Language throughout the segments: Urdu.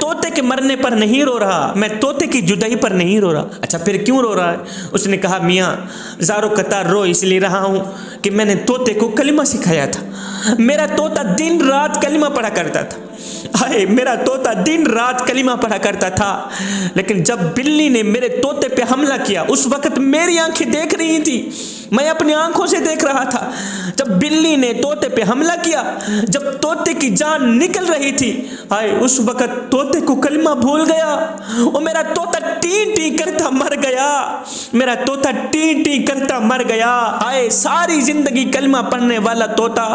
طوطے کے مرنے پر نہیں رو رہا، میں طوطے کی جدائی پر نہیں رو رہا۔ اچھا پھر کیوں رو رہا ہے؟ اس نے کہا میاں زارو قطار رو اس لیے رہا ہوں کہ میں نے طوطے کو کلمہ سکھایا تھا، میرا طوطا دن رات کلمہ پڑھا کرتا تھا، میرا طوطا دن رات کلمہ پڑھا کرتا تھا، لیکن جب بلی نے میرے طوطے پہ حملہ کیا اس وقت میری آنکھیں دیکھ رہی تھی، میں اپنی آنکھوں سے دیکھ رہا تھا، جب بلی نے طوطے پہ حملہ کیا، جب طوطے کی جان نکل رہی تھی، اس وقت طوطے کو کلمہ بھول گیا، اور میرا طوطا ٹی ٹی کرتا مر گیا، میرا طوطا ٹی ٹی کرتا مر گیا، ساری زندگی کلمہ پڑھنے والا طوطا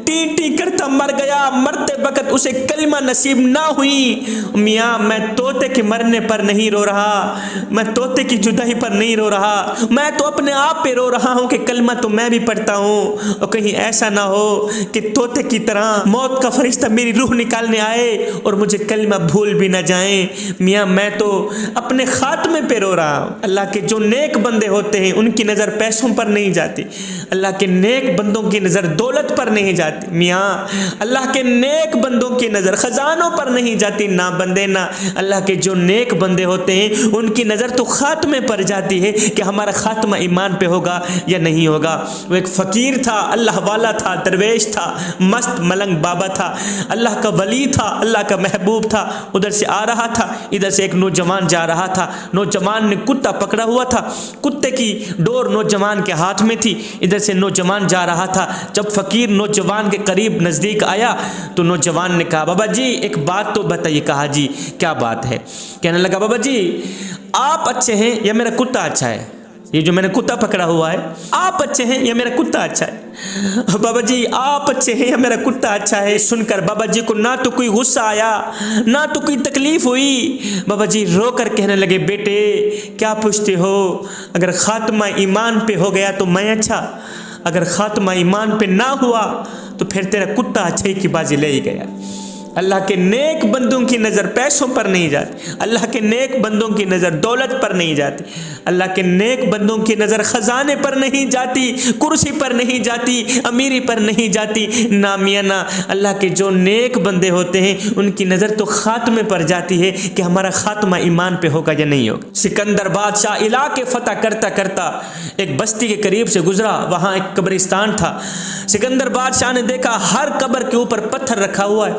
ٹی ٹی کرتا مر گیا، مرتے وقت اسے کلمہ نصیب نہ ہوئی۔ میاں میں طوطے کے مرنے پر نہیں رو رہا، میں طوطے کی جدائی پر نہیں رو رہا، میں تو اپنے آپ پہ رو رہا ہوں کہ کلمہ تو میں بھی پڑھتا ہوں، اور کہیں ایسا نہ ہو کہ طوطے کی طرح موت کا فرشتہ میری روح نکالنے آئے اور مجھے کلمہ بھول بھی نہ جائیں۔ میاں میں تو اپنے خاتمے پہ رو رہا ہوں۔ اللہ کے جو نیک بندے ہوتے ہیں ان کی نظر پیسوں پر نہیں جاتی، اللہ کے نیک بندوں کی نظر دولت پر نہیں جاتی، میاں اللہ کے نیک بندوں کی نظر خزانوں پر نہیں جاتی، نہ بندے نہ اللہ کے جو نیک بندے ہوتے ہیں ان کی نظر تو خاتمے پر جاتی ہے کہ ہمارا خاتمہ ایمان پہ ہوگا یا نہیں ہوگا۔ وہ ایک فقیر تھا، اللہ والا تھا، درویش تھا، مست ملنگ بابا تھا، اللہ کا ولی تھا، اللہ کا محبوب تھا، ادھر سے آ رہا تھا، ادھر سے ایک نوجوان جا رہا تھا، نوجوان نے کتا پکڑا ہوا تھا، کتے کی ڈور نوجوان کے ہاتھ میں تھی، ادھر سے نوجوان جا رہا تھا، جب فقیر نوجوان کے قریب نزدیک آیا تو نوجوان نے کہا بابا جی ایک بات تو بتائیے۔ کہا جی کیا بات ہے؟ کہنے لگا بابا جی آپ اچھے ہیں یا میرا کتا اچھا ہے؟ یہ جو میں نے کتا پکڑا ہوا ہے، آپ اچھے ہیں یا میرا کتا اچھا ہے؟ بابا جی آپ اچھے ہیں یا میرا کتا اچھا ہے؟ سن کر بابا جی کو نہ تو کوئی غصہ آیا نہ تو کوئی تکلیف ہوئی، بابا جی رو کر کہنے لگے بیٹے کیا پوچھتے ہو؟ اگر خاتمہ ایمان پہ ہو گیا تو میں اچھا، اگر خاتمہ ایمان پہ نہ ہوا تو پھر تیرا کتا اچھائی کی بازی لے ہی گیا۔ اللہ کے نیک بندوں کی نظر پیسوں پر نہیں جاتی، اللہ کے نیک بندوں کی نظر دولت پر نہیں جاتی، اللہ کے نیک بندوں کی نظر خزانے پر نہیں جاتی، کرسی پر نہیں جاتی، امیری پر نہیں جاتی، نامیہ نہ اللہ کے جو نیک بندے ہوتے ہیں ان کی نظر تو خاتمے پر جاتی ہے کہ ہمارا خاتمہ ایمان پہ ہوگا یا نہیں ہوگا۔ سکندر بادشاہ علاقے فتح کرتا کرتا ایک بستی کے قریب سے گزرا، وہاں ایک قبرستان تھا۔ سکندر بادشاہ نے دیکھا ہر قبر کے اوپر پتھر رکھا ہوا ہے،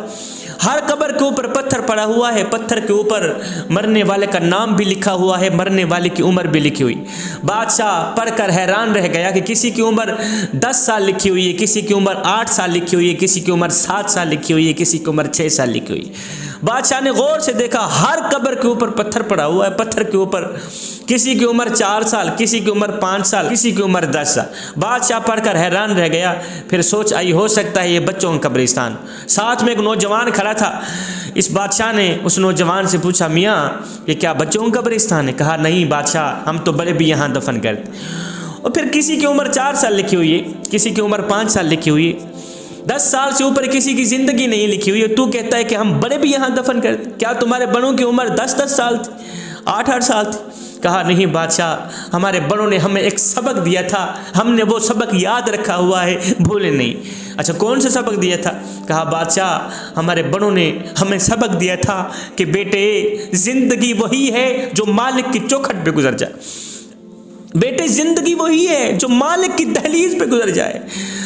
ہر قبر کے اوپر پتھر پڑا ہوا ہے، پتھر کے اوپر مرنے والے کا نام بھی لکھا ہوا ہے، مرنے والے کی عمر بھی لکھی ہوئی۔ بادشاہ پڑھ کر حیران رہ گیا کہ کسی کی عمر 10 سال لکھی ہوئی ہے، کسی کی عمر 8 سال لکھی ہوئی ہے، کسی کی عمر 7 سال لکھی ہوئی ہے، کسی کی عمر 6 سال لکھی ہوئی ہے۔ بادشاہ نے غور سے دیکھا ہر قبر کے اوپر پتھر پڑا ہوا ہے، پتھر کے اوپر کسی کی عمر 4 سال، کسی کی عمر 5 سال، کسی کی عمر 10 سال۔ بادشاہ پڑھ کر حیران رہ گیا، پھر سوچ آئی ہو سکتا ہے یہ بچوں کا قبرستان۔ ساتھ میں ایک نوجوان کھڑا تھا، اس بادشاہ نے اس نوجوان سے پوچھا میاں یہ کیا بچوں کا قبرستان ہے؟ کہا نہیں بادشاہ ہم تو بڑے بھی یہاں دفن کرتے۔ اور پھر کسی کی عمر 4 سال لکھی ہوئی ہے، کسی کی عمر 5 سال لکھی ہوئی ہے، 10 سال سے اوپر کسی کی زندگی نہیں لکھی ہوئی ہے، تو کہتا ہے کہ ہم بڑے بھی یہاں دفن کرتے۔ کیا تمہارے بڑوں کی عمر 10 سال تھی، 8 سال تھی؟ کہا نہیں بادشاہ ہمارے بڑوں نے ہمیں ایک سبق دیا تھا، ہم نے وہ سبق یاد رکھا ہوا ہے، بھولے نہیں۔ اچھا کون سا سبق دیا تھا؟ کہا بادشاہ ہمارے بڑوں نے ہمیں سبق دیا تھا کہ بیٹے زندگی وہی ہے جو مالک کی چوکھٹ پہ گزر جائے، بیٹے زندگی وہی ہے جو مالک کی دہلیز پہ گزر جائے،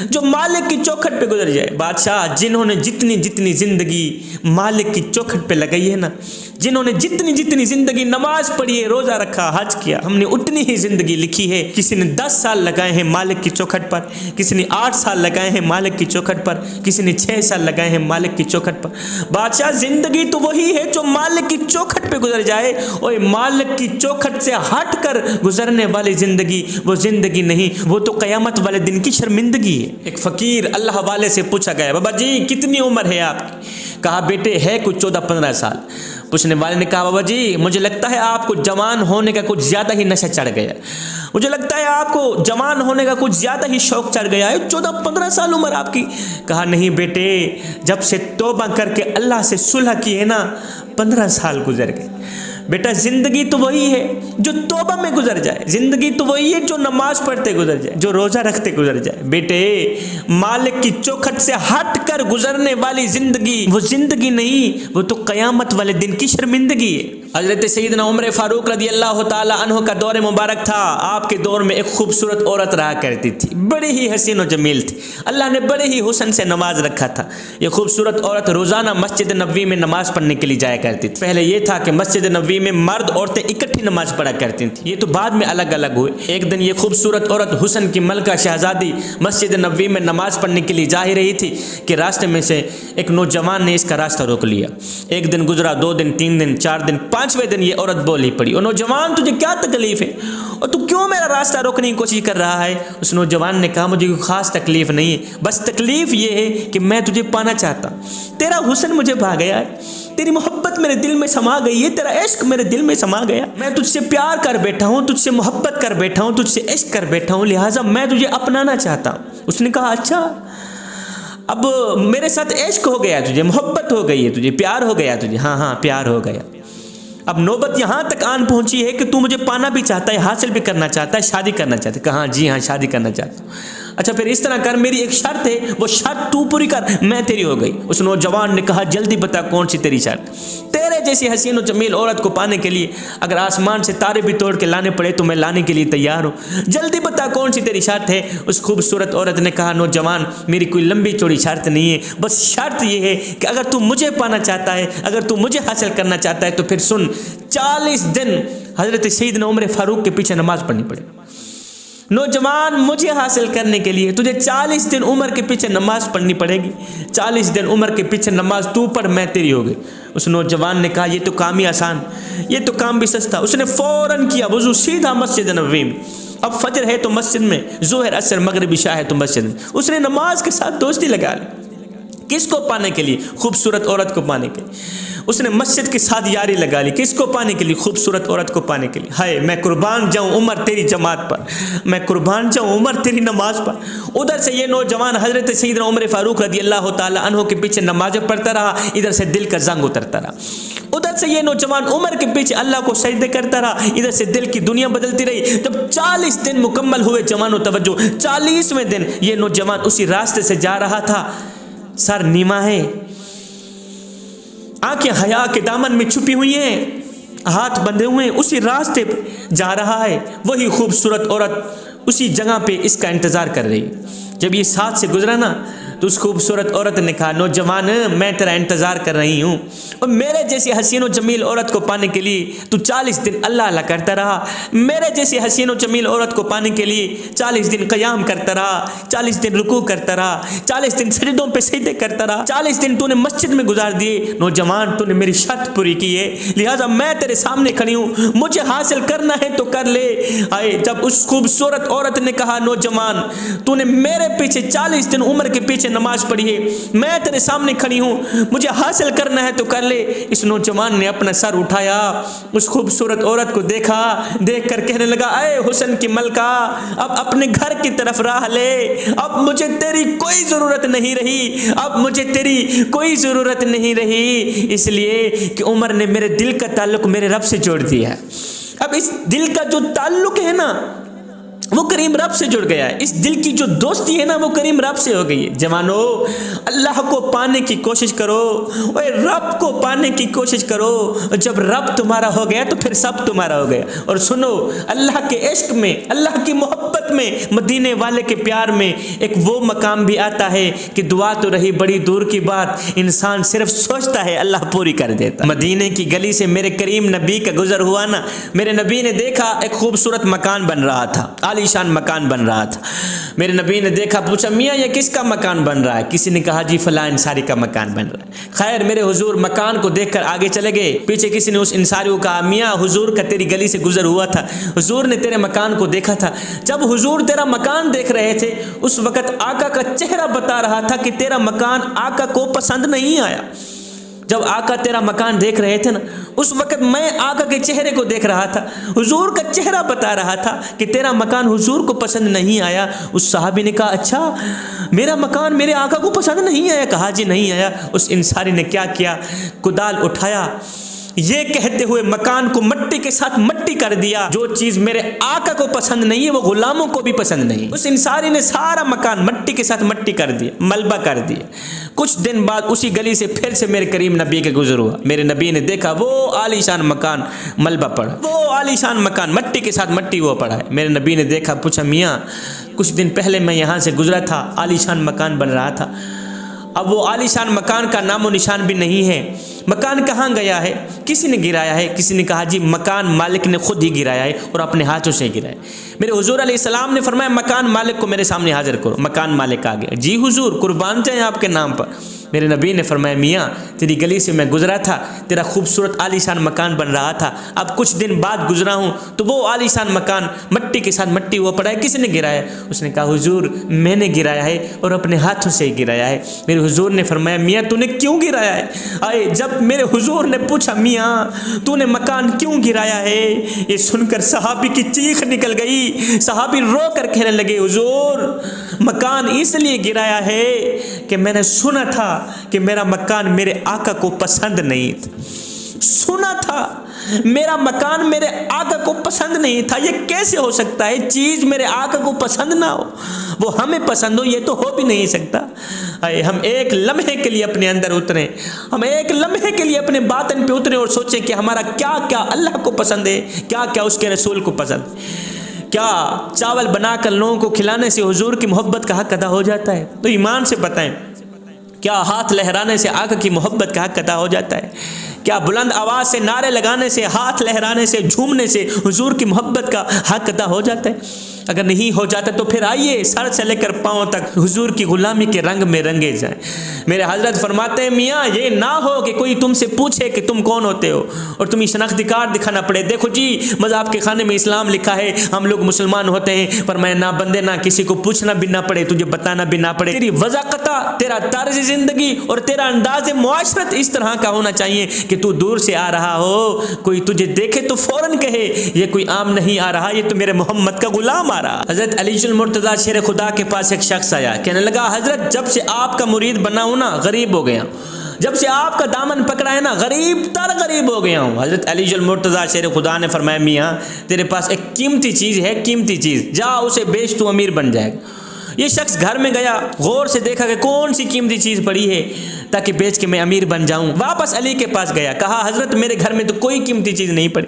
جو مالک کی چوکھٹ پہ گزر جائے۔ بادشاہ جنہوں نے جتنی زندگی مالک کی چوکھٹ پہ لگائی ہے نا، جنہوں نے جتنی زندگی نماز پڑھی ہے، روزہ رکھا، حج کیا، ہم نے اتنی ہی زندگی لکھی ہے۔ کسی نے 10 سال لگائے ہیں مالک کی چوکھٹ پر، کسی نے 8 سال لگائے ہیں مالک کی چوکھٹ پر، کسی نے 6 سال لگائے ہیں مالک کی چوکھٹ پر۔ بادشاہ زندگی تو وہی ہے جو مالک کی چوکھٹ پہ گزر جائے، اور مالک کی چوکھٹ سے ہٹ کر گزرنے والی زندگی وہ زندگی نہیں، وہ تو قیامت والے دن کی شرمندگی ہے۔ ایک فقیر اللہ والے سے پوچھا گیا بابا جی کتنی عمر ہے آپ کی؟ کہا بیٹے ہے کچھ 14-15 سال۔ پوچھنے والے نے کہا بابا جی مجھے لگتا ہے آپ کو جوان ہونے کا کچھ زیادہ ہی نشہ چڑھ گیا، مجھے لگتا ہے آپ کو جوان ہونے کا کچھ زیادہ ہی شوق چڑھ گیا ہے، 14-15 سال عمر آپ کی۔ کہا نہیں بیٹے جب سے توبہ کر کے اللہ سے صلح کی ہے نا 15 سال گزر گئے، بیٹا زندگی تو وہی ہے جو توبہ میں گزر جائے، زندگی تو وہی ہے جو نماز پڑھتے گزر جائے، جو روزہ رکھتے گزر جائے۔ بیٹے مالک کی چوکھٹ سے ہٹ کر گزرنے والی زندگی وہ زندگی نہیں، وہ تو قیامت والے دن کی شرمندگی ہے۔ حضرت سیدنا عمر فاروق رضی اللہ تعالی عنہ کا دور مبارک تھا۔ آپ کے دور میں ایک خوبصورت عورت رہا کرتی تھی، بڑی ہی حسین و جمیل تھی، اللہ نے بڑے ہی حسن سے نواز رکھا تھا۔ یہ خوبصورت عورت روزانہ مسجد نبوی میں نماز پڑھنے کے لیے جایا کرتی تھی۔ پہلے یہ تھا کہ مسجد نبوی میں مرد عورتیں اکٹھی نماز پڑھا کرتی تھیں، یہ تو بعد میں الگ الگ ہوئے۔ ایک دن یہ خوبصورت عورت حسن کی ملکہ شہزادی مسجد نبوی میں نماز پڑھنے کے لیے جا ہی رہی تھی کہ راستے میں سے ایک نوجوان نے اس کا راستہ روک لیا۔ ایک دن گزرا، 2 دن، 3 دن، 4 دن، 5ویں دن یہ عورت بولی پڑی، او نوجوان تجھے کیا تکلیف ہے اور تو کیوں میرا راستہ روکنے کی کوشش کر رہا ہے؟ اس نوجوان نے کہا مجھے کوئی خاص تکلیف نہیں ہے، بس تکلیف یہ ہے کہ میں تجھے پانا چاہتا ہوں، تیرا حسن مجھے بھا گیا ہے، تیری محبت میرے دل میں سما گئی ہے، تیرا عشق میرے دل میں سما گیا، میں تجھ سے پیار کر بیٹھا ہوں، تجھ سے محبت کر بیٹھا ہوں، تجھ سے عشق کر بیٹھا ہوں، لہٰذا میں تجھے اپنانا چاہتا ہوں۔ اس نے کہا اچھا، اب میرے ساتھ عشق ہو گیا تجھے، محبت ہو گئی ہے تجھے، پیار ہو گیا تجھے؟ ہاں ہاں پیار ہو گیا۔ اب نوبت یہاں تک آن پہنچی ہے کہ تو مجھے پانا بھی چاہتا ہے، حاصل بھی کرنا چاہتا ہے، شادی کرنا چاہتا ہے۔ کہا جی ہاں شادی کرنا چاہتا ہوں۔ اچھا پھر اس طرح کر، میری ایک شرط ہے، وہ شرط تو پوری کر، میں تیری ہو گئی۔ اس نوجوان نے کہا جلدی بتا کون سی تیری شرط؟ تیرے جیسی حسین و جمیل عورت کو پانے کے لیے اگر آسمان سے تارے بھی توڑ کے لانے پڑے تو میں لانے کے لیے تیار ہوں، جلدی بتا کون سی تیری شرط ہے؟ اس خوبصورت عورت نے کہا نوجوان میری کوئی لمبی چوڑی شرط نہیں ہے، بس شرط یہ ہے کہ اگر تو مجھے پانا چاہتا ہے، اگر تو مجھے حاصل کرنا چاہتا ہے تو پھر سن، 40 دن حضرت سیدنا عمر فاروق کے پیچھے نماز پڑھنی پڑے۔ نوجوان مجھے حاصل کرنے کے لیے تجھے 40 دن عمر کے پیچھے نماز پڑھنی پڑے گی، 40 دن عمر کے پیچھے نماز تو پڑھ، میں تیری ہو گئی۔ اس نوجوان نے کہا یہ تو کام ہی آسان، یہ تو کام بھی سستا۔ اس نے فوراً کیا وضو، سیدھا مسجد نبوی میں۔ اب فجر ہے تو مسجد میں، ظہر عصر مغرب عشاء ہے تو مسجد میں۔ اس نے نماز کے ساتھ دوستی لگا لی۔ کس کو پانے کے لیے؟ خوبصورت عورت کو پانے کے لیے۔ اس نے مسجد کے ساتھ یاری لگا لی، کس کو پانے کے لیے؟ خوبصورت عورت کو پانے کے لیے۔ ہائے میں قربان جاؤں عمر تیری جماعت پر، میں قربان جاؤں عمر تیری نماز پر۔ ادھر سے یہ نوجوان حضرت سیدنا عمر فاروق رضی اللہ تعالی عنہ کے پیچھے نمازیں پڑھتا رہا، ادھر سے دل کا زنگ اترتا رہا۔ ادھر سے یہ نوجوان عمر کے پیچھے اللہ کو سجدے کرتا رہا، ادھر سے دل کی دنیا بدلتی رہی۔ جب 40 دن مکمل ہوئے، جوانو توجہ، 40ویں دن یہ نوجوان اسی راستے سے جا رہا تھا، سر نیما ہے، آنکھیں حیا کے دامن میں چھپی ہوئی ہیں، ہاتھ بندھے ہوئے ہیں، اسی راستے پہ جا رہا ہے۔ وہی خوبصورت عورت اسی جگہ پہ اس کا انتظار کر رہی۔ جب یہ ساتھ سے گزرا نا تو اس خوبصورت عورت نے کہا نوجوان میں تیرا انتظار کر رہی ہوں، اور میرے جیسی حسین و جمیل عورت کو پانے کے لیے تو 40 دن اللہ اللہ کرتا رہا، میرے جیسی حسین و جمیل عورت کو پانے کے لیے 40 دن قیام کرتا رہا، 40 دن رکوع کرتا رہا، 40 دن سجدوں پہ سجدے کرتا رہا، 40 دن تو نے مسجد میں گزار دیے۔ نوجوان تو نے میری شرط پوری کی ہے، لہٰذا میں تیرے سامنے کھڑی ہوں، مجھے حاصل کرنا ہے تو کر لے۔ آئے جب اس خوبصورت عورت نے کہا نوجوان تو نے میرے پیچھے 40 دن عمر کے پیچھے نماز پڑھی ہے، میں تیرے سامنے کھڑی ہوں، مجھے حاصل کرنا ہے تو کر لے۔ اس نوجوان نے اپنا سر اٹھایا، اس خوبصورت عورت کو دیکھا، دیکھ کر کہنے لگا اے حسن کی ملکہ اب اپنے گھر کی طرف راہ لے، اب مجھے تیری کوئی ضرورت نہیں رہی، اب مجھے تیری کوئی ضرورت نہیں رہی، اس لیے کہ عمر نے میرے دل کا تعلق میرے رب سے جوڑ دیا۔ اب اس دل کا جو تعلق ہے نا وہ کریم رب سے جڑ گیا ہے، اس دل کی جو دوستی ہے نا وہ کریم رب سے ہو گئی ہے۔ جوانو اللہ کو پانے کی کوشش کرو، اور رب کو پانے کی کوشش کرو، جب رب تمہارا ہو گیا تو پھر سب تمہارا ہو گیا۔ اور سنو اللہ کے عشق میں، اللہ کی محبت میں، مدینے والے کے پیار میں ایک وہ مقام بھی آتا ہے کہ دعا تو رہی بڑی دور کی بات، انسان صرف سوچتا ہے اللہ پوری کر دیتا۔ مدینے کی گلی سے میرے کریم نبی کا گزر ہوا نا، میرے نبی نے دیکھا ایک خوبصورت مکان بن رہا تھا، عالیشان مکان بن رہا تھا۔ میرے نبی نے دیکھا، پوچھا میاں یہ کس کا مکان بن رہا ہے؟ کسی نے کہا جی فلاں انصاری کا مکان بن رہا ہے۔ خیر میرے حضور مکان کو دیکھ کر آگے چلے گئے، پیچھے کسی نے اس انصاری کو کہا میاں حضور کا تیری گلی سے گزر ہوا تھا، حضور نے تیرے مکان کو دیکھا تھا۔ جب حضور تیرا مکان دیکھ رہے تھے اس وقت آقا کا چہرہ بتا رہا تھا کہ تیرا مکان آقا کو پسند نہیں آیا۔ جب آقا تیرا مکان دیکھ رہے تھے نا اس وقت میں آقا کے چہرے کو دیکھ رہا تھا، حضور کا چہرہ بتا رہا تھا کہ تیرا مکان حضور کو پسند نہیں آیا۔ اس صحابی نے کہا اچھا میرا مکان میرے آقا کو پسند نہیں آیا؟ کہا جی نہیں آیا۔ اس انصاری نے کیا کیا، کدال اٹھایا، یہ کہتے ہوئے مکان کو مٹی کے ساتھ مٹی کر دیا، جو چیز میرے آقا کو پسند نہیں ہے وہ غلاموں کو بھی پسند نہیں۔ اس انصاری نے سارا مکان مٹی کے ساتھ مٹی کر دیا، ملبہ کر دیا۔ کچھ دن بعد اسی گلی سے پھر سے میرے کریم نبی کے گزر ہوا، میرے نبی نے دیکھا وہ عالی شان مکان ملبہ پڑا، وہ عالی شان مکان مٹی کے ساتھ مٹی وہ پڑا ہے۔ میرے نبی نے دیکھا، پوچھا میاں کچھ دن پہلے میں یہاں سے گزرا تھا، عالی شان مکان بن رہا تھا، اب وہ عالی شان مکان کا نام و نشان بھی نہیں ہے، مکان کہاں گیا ہے؟ کسی نے گرایا ہے؟ کسی نے کہا جی مکان مالک نے خود ہی گرایا ہے اور اپنے ہاتھوں سے گرایا۔ میرے حضور علیہ السلام نے فرمایا مکان مالک کو میرے سامنے حاضر کرو۔ مکان مالک آ گیا، جی حضور قربان جائیں آپ کے نام پر۔ میرے نبی نے فرمایا میاں تیری گلی سے میں گزرا تھا، تیرا خوبصورت عالی شان مکان بن رہا تھا، اب کچھ دن بعد گزرا ہوں تو وہ عالی شان مکان مٹی کے ساتھ مٹی وہ پڑا ہے، کس نے گرایا؟ اس نے کہا حضور میں نے گرایا ہے اور اپنے ہاتھوں سے ہی گرایا ہے۔ میرے حضور نے فرمایا میاں تو نے کیوں گرایا ہے؟ جب میرے حضور نے پوچھا میاں تو نے مکان کیوں گرایا ہے، یہ سن کر صحابی کی چیخ نکل گئی، صحابی رو کر کہنے لگے حضور مکان اس لیے گرایا ہے کہ میں نے سنا تھا کہ میرا مکان میرے آقا کو پسند نہیں تھا، سنا تھا میرا مکان میرے آقا کو پسند نہیں تھا۔ یہ کیسے ہو سکتا ہے چیز میرے آقا کو پسند نہ ہو، وہ ہمیں پسند ہو، یہ تو ہو بھی نہیں سکتا۔ ہم ایک لمحے کے لیے اپنے اندر اتریں، ہم ایک لمحے کے لیے اپنے باطن پہ اتریں اور سوچیں کہ ہمارا کیا کیا اللہ کو پسند ہے، کیا کیا اس کے رسول کو پسند ہے۔ کیا چاول بنا کر لوگوں کو کھلانے سے حضور کی محبت کا حق ادا ہو جاتا ہے؟ تو ایمان سے بتائیں، کیا ہاتھ لہرانے سے آقا کی محبت کا حق ادا ہو جاتا ہے؟ کیا بلند آواز سے نعرے لگانے سے، ہاتھ لہرانے سے، جھومنے سے حضور کی محبت کا حق ادا ہو جاتا ہے؟ اگر نہیں ہو جاتا تو پھر آئیے سر سے لے کر پاؤں تک حضور کی غلامی کے رنگ میں رنگے جائیں۔ میرے حضرت فرماتے ہیں میاں یہ نہ ہو کہ کوئی تم سے پوچھے کہ تم کون ہوتے ہو اور تمہیں شناختی کارڈ دکھانا پڑے، دیکھو جی مذہب کے خانے میں اسلام لکھا ہے، ہم لوگ مسلمان ہوتے ہیں، پر میں نہ بندے نہ کسی کو پوچھنا بھی نہ پڑے، تجھے بتانا بھی نہ پڑے۔ تیری وضاقتہ، تیرا طرز زندگی اور تیرا انداز معاشرت اس طرح کا ہونا چاہیے کہ تو دور سے آ رہا ہو، کوئی تجھے دیکھے تو فوراً کہے یہ کوئی عام نہیں آ رہا، یہ تو میرے محمد کا غلام آ رہا۔ حضرت علی المرتضیٰ شیر خدا کے پاس ایک شخص آیا، کہنے لگا حضرت جب سے آپ کا مرید بنا ہوں نا غریب ہو گیا، جب سے آپ کا دامن پکڑا ہے نا غریب تر غریب ہو گیا ہوں۔ حضرت علی المرتضیٰ شیر خدا نے فرمایا میاں تیرے پاس ایک قیمتی چیز ہے، قیمتی چیز، جا اسے بیچ تو امیر بن جائے گا۔ یہ شخص گھر میں گیا، غور سے دیکھا کہ کون سی قیمتی چیز پڑی ہے تاکہ بیچ کے میں امیر بن جاؤں۔ واپس علی کے پاس گیا، کہا حضرت میرے گھر میں تو کوئی قیمتی چیز نہیں پڑی،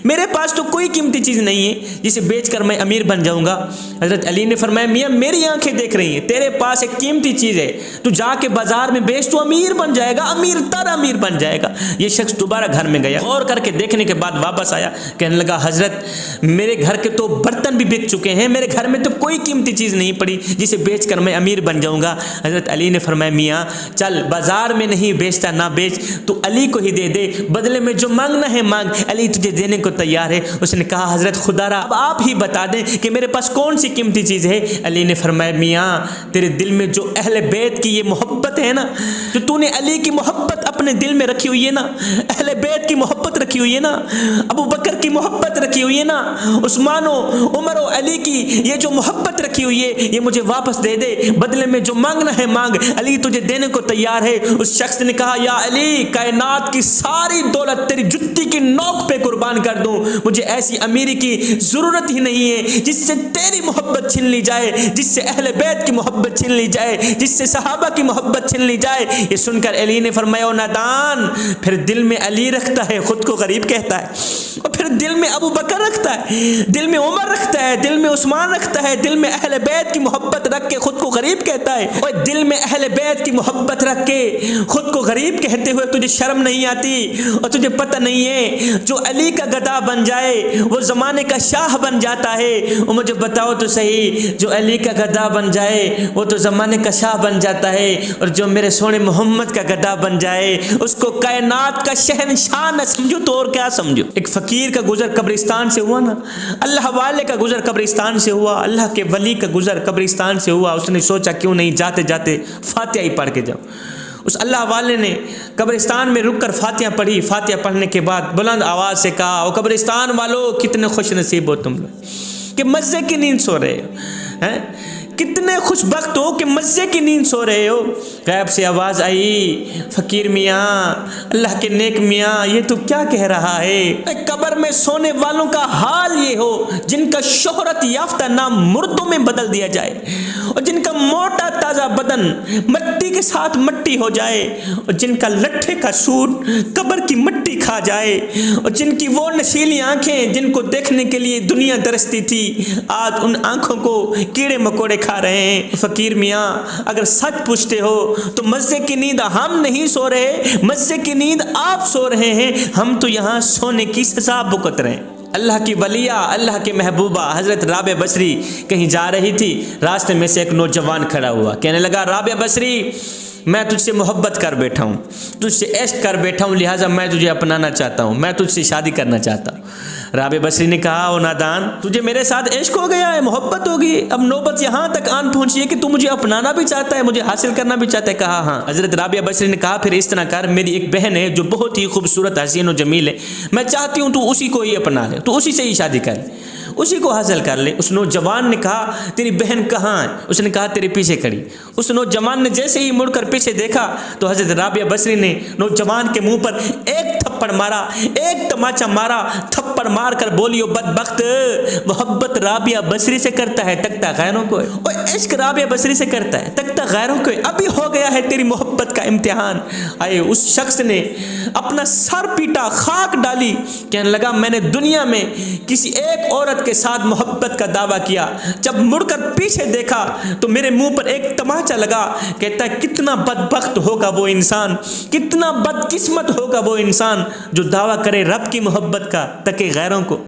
میرے پاس تو کوئی قیمتی چیز نہیں ہے جسے بیچ کر میں امیر بن جاؤں گا۔ حضرت علی نے فرمایا میاں میری آنکھیں دیکھ رہی ہیں، تیرے پاس ایک قیمتی چیز ہے، تو جا کے بازار میں بیچ تو امیر بن جائے گا، امیر تر امیر بن جائے گا۔ یہ شخص دوبارہ گھر میں گیا، غور کر کے دیکھنے کے بعد واپس آیا، کہنے لگا حضرت میرے گھر کے تو برتن بھی بک چکے ہیں، میرے گھر میں تو کوئی قیمتی چیز نہیں پڑی جسے بیچ کر میں امیر بن جاؤں گا۔ حضرت علی نے فرمایا میاں چل بازار میں نہیں بیچتا نہ بیچ، تو علی کو ہی دے دے، بدلے میں جو مانگنا ہے مانگ، علی تجھے دینے کو تیار ہے۔ اس نے کہا حضرت خدا را اب آپ ہی بتا دیں کہ میرے پاس کون سی قیمتی چیز ہے۔ علی نے فرمایا میاں تیرے دل میں جو اہل بیت کی یہ محبت ہے نا، جو تو نے علی کی محبت اپنے دل میں رکھی ہوئی ہے نا، اہل بیت کی محبت رکھی ہوئی ہے نا، ابو بکر کی محبت رکھی ہوئی ہے نا، عثمان و عمر و علی کی یہ جو محبت رکھی ہوئی ہے یہ مجھے واپس دے دے، بدلے میں جو مانگنا ہے مانگ، علی تجھے دینے کو تیار ہے۔ اس شخص نے کہا یا علی کائنات کی ساری دولت تیری جتی کی نوک پہ قربان کر دوں، مجھے ایسی امیری کی ضرورت ہی نہیں ہے جس سے تیری محبت چھین لی جائے، جس سے اہل بیت کی محبت چھین لی جائے، جس سے صحابہ کی محبت چھین لی جائے۔ یہ سن کر علی نے فرمایا نادان، پھر دل میں علی رکھتا ہے خود کو غریب کہتا ہے، اور پھر دل میں ابو بکر رکھتا ہے، دل میں عمر رکھتا ہے، دل میں عثمان رکھتا ہے، دل میں اہل بیت کی محبت رکھ کے خود کو غریب کہتا ہے۔ اور دل میں اہل بیت کی محبت رکھ کے خود کو غریب کہتے ہوئے تجھے شرم نہیں آتی اور تجھے پتہ نہیں ہے جو علی کا گدا بن جائے وہ زمانے کا شاہ بن جاتا ہے۔ اور مجھے بتاؤ تو صحیح، جو علی کا گدا بن جائے وہ تو زمانے کا شاہ بن جاتا ہے، اور جو میرے سونے محمد کا گدا بن جائے اس کو کائنات کا شہنشاہ نہ سمجھو تو اور کیا سمجھو۔ ایک فقیر کا گزر قبرستان سے ہوا نا، اللہ والے کا گزر قبرستان سے ہوا، اللہ کے ولی کا گزر قبرستان سے ہوا، اس نے سوچا کیوں نہیں جاتے جاتے فاتحہ ہی پڑھ کے جاؤ۔ اس اللہ والے نے قبرستان میں رک کر فاتحہ پڑھی، فاتحہ پڑھنے کے بعد بلند آواز سے کہا او قبرستان والو کتنے خوش نصیب ہو تم لوگ کہ مزے کی نیند سو رہے ہو، کتنے خوش بخت ہو کہ مزے کی نیند سو رہے ہو۔ غیب سے آواز آئی، فقیر میاں، اللہ کے نیک میاں، یہ تو کیا کہہ رہا ہے؟ قبر میں سونے والوں کا حال یہ ہو جن کا شہرت یافتہ نام مردوں میں بدل دیا جائے، اور جن کا موٹا تازہ بدن مٹی کے ساتھ مٹی ہو جائے، اور جن کا لٹھے کا سوٹ قبر کی مٹی کھا جائے، اور جن کی وہ نشیلی آنکھیں جن کو دیکھنے کے لیے دنیا ترستی تھی آج ان آنکھوں کو کیڑے مکوڑے کھا رہے ہیں۔ فقیر میاں اگر سچ پوچھتے ہو تو مزے کی نیند ہم نہیں سو رہے، مزے کی نیند آپ سو رہے ہیں، ہم تو یہاں سونے کی سزا بھگت رہے ہیں۔ اللہ کی ولیہ، اللہ کے محبوبہ حضرت رابعہ بصری کہیں جا رہی تھی، راستے میں سے ایک نوجوان کھڑا ہوا، کہنے لگا رابعہ بصری میں تجھ سے محبت کر بیٹھا ہوں، تجھ سے عشق کر بیٹھا ہوں، لہٰذا میں تجھے اپنانا چاہتا ہوں، میں تجھ سے شادی کرنا چاہتا ہوں۔ رابعہ بصری نے کہا او نادان، تجھے میرے ساتھ عشق ہو گیا ہے، محبت ہو گئی، اب نوبت یہاں تک آن پہنچی ہے کہ تو مجھے اپنانا بھی چاہتا ہے، مجھے حاصل کرنا بھی چاہتا ہے۔ کہا ہاں۔ حضرت رابعہ بصری نے کہا پھر اس طرح کر، میری ایک بہن ہے جو بہت ہی خوبصورت حسین و جمیل ہے، میں چاہتی ہوں تو اسی کو ہی اپنا لے، تو اسی سے ہی شادی کر لے، اسی کو حاصل کر لے۔ اس نوجوان نے کہا تیری بہن کہاں ہے؟ اس نے کہا تیرے پیچھے کھڑی۔ اس نوجوان نے جیسے ہی مڑ کر پیچھے دیکھا تو حضرت رابعہ بصری نے نوجوان کے منہ پر ایک تھپڑ مارا، ایک تماچا مارا، تھپڑ مار کر بولی او بدبخت، محبت رابعہ بصری سے کرتا ہے تکتا غیروں کو ہے، اور عشق رابعہ بصری سے کرتا ہے تکتا غیروں کو ہے، ابھی ہو گیا ہے تیری محبت کا امتحان۔ آئے اس شخص نے اپنا سر پیٹا، خاک ڈالی، کہنے لگا میں نے دنیا میں کسی ایک عورت کے ساتھ محبت کا دعویٰ کیا، جب مڑ کر پیچھے دیکھا تو میرے منہ پر ایک تماچا لگا۔ کہتا ہے کتنا بدبخت ہوگا وہ انسان، کتنا بدقسمت ہوگا وہ انسان جو دعویٰ کرے رب کی محبت کا تکے غیروں کو۔